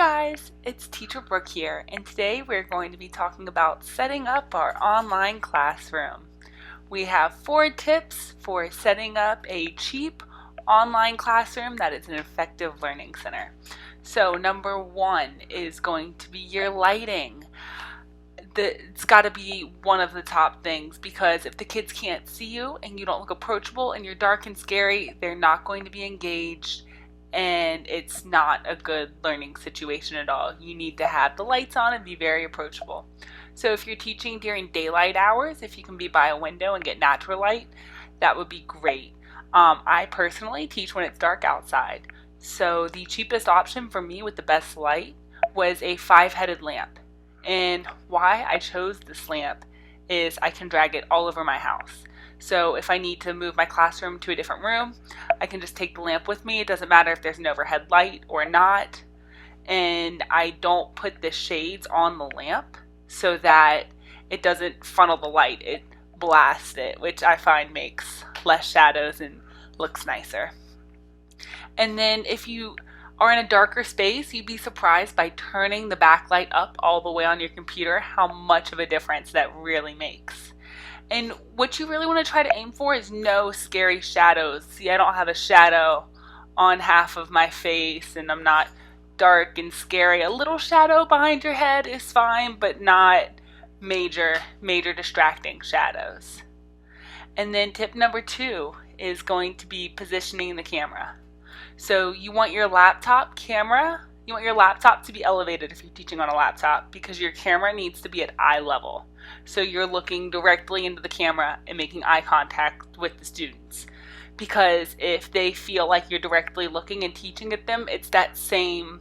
guys, it's Teacher Brooke here, and today we're going to be talking about setting up our online classroom. We have 4 tips for setting up a cheap online classroom that is an effective learning center. So number 1 is going to be your lighting. It's got to be one of the top things, because if the kids can't see you and you don't look approachable and you're dark and scary, they're not going to be engaged. And it's not a good learning situation at all. You need to have the lights on and be very approachable. So if you're teaching during daylight hours, if you can be by a window and get natural light, that would be great. I personally teach when it's dark outside. So the cheapest option for me with the best light was a 5-headed lamp. And why I chose this lamp is I can drag it all over my house. So if I need to move my classroom to a different room, I can just take the lamp with me. It doesn't matter if there's an overhead light or not. And I don't put the shades on the lamp so that it doesn't funnel the light. It blasts it, which I find makes less shadows and looks nicer. And then if you are in a darker space, you'd be surprised by turning the backlight up all the way on your computer how much of a difference that really makes. And what you really want to try to aim for is no scary shadows. See, I don't have a shadow on half of my face, and I'm not dark and scary. A little shadow behind your head is fine, but not major distracting shadows. And then tip number 2 is going to be positioning the camera. So you want your laptop to be elevated if you're teaching on a laptop, because your camera needs to be at eye level. So you're looking directly into the camera and making eye contact with the students. Because if they feel like you're directly looking and teaching at them, it's that same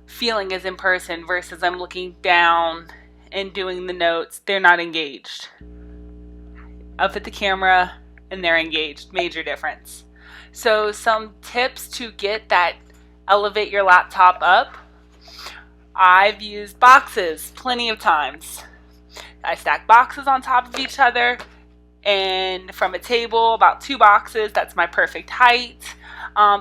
feeling as in person versus I'm looking down and doing the notes. They're not engaged. Up at the camera and they're engaged. Major difference. So some tips to get that elevate your laptop up. I've used boxes plenty of times. I stack boxes on top of each other, and from a table, about 2 boxes, that's my perfect height.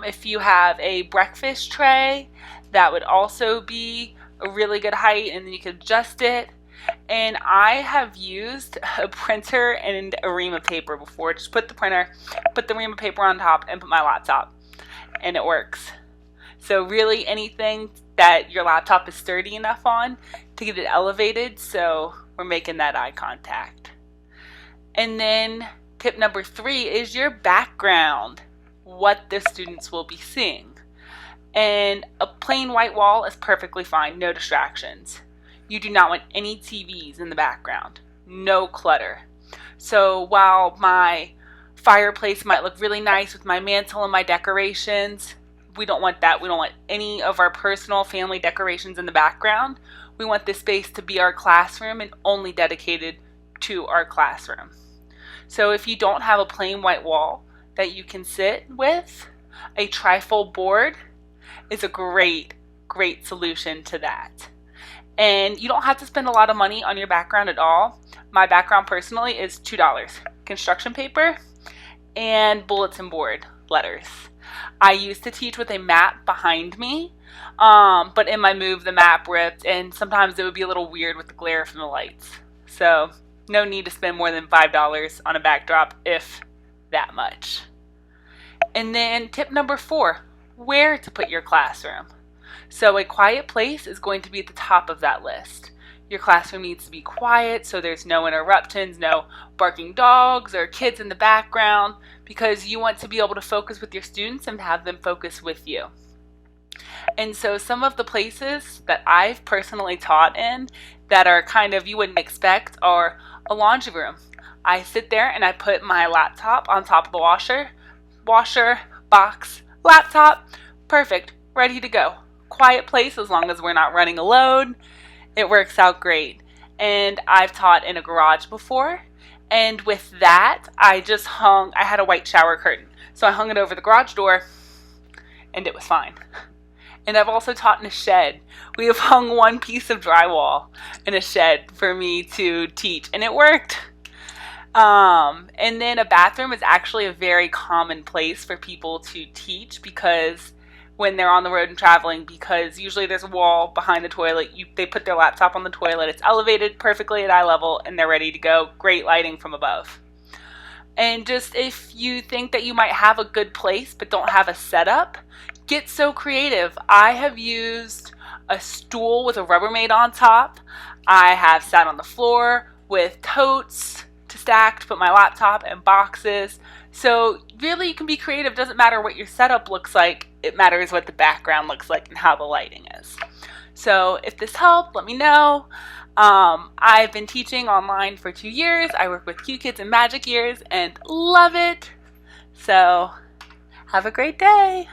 If you have a breakfast tray, that would also be a really good height, and then you could adjust it. And I have used a printer and a ream of paper before. Just put the printer, put the ream of paper on top, and put my laptop, and it works. So really anything that your laptop is sturdy enough on to get it elevated, so we're making that eye contact. And then tip number 3 is your background, what the students will be seeing. And a plain white wall is perfectly fine, no distractions. You do not want any TVs in the background, no clutter. So while my fireplace might look really nice with my mantle and my decorations, we don't want that. We don't want any of our personal family decorations in the background. We want this space to be our classroom and only dedicated to our classroom. So if you don't have a plain white wall that you can sit with, a trifold board is a great solution to that. And you don't have to spend a lot of money on your background at all. My background personally is $2. Construction paper and bulletin board letters. I used to teach with a map behind me, but in my move the map ripped, and sometimes it would be a little weird with the glare from the lights. So no need to spend more than $5 on a backdrop, if that much. And then tip number 4, where to put your classroom. So a quiet place is going to be at the top of that list. Your classroom needs to be quiet so there's no interruptions, no barking dogs or kids in the background, because you want to be able to focus with your students and have them focus with you. And so some of the places that I've personally taught in that are kind of you wouldn't expect are a laundry room. I sit there and I put my laptop on top of the washer, box, laptop, perfect, ready to go. Quiet place as long as we're not running a load. It works out great. And I've taught in a garage before, and with that I had a white shower curtain, so I hung it over the garage door and it was fine. And I've also taught in a shed. We have hung 1 piece of drywall in a shed for me to teach, and it worked. And then a bathroom is actually a very common place for people to teach, because when they're on the road and traveling, because usually there's a wall behind the toilet. They put their laptop on the toilet, it's elevated perfectly at eye level, and they're ready to go. Great lighting from above. And just if you think that you might have a good place but don't have a setup, get so creative. I have used a stool with a Rubbermaid on top. I have sat on the floor with totes to stack to put my laptop and boxes. So really you can be creative. Doesn't matter what your setup looks like. It matters what the background looks like and how the lighting is. So if this helped, let me know. I've been teaching online for 2 years. I work with Q Kids and Magic Ears and love it. So have a great day.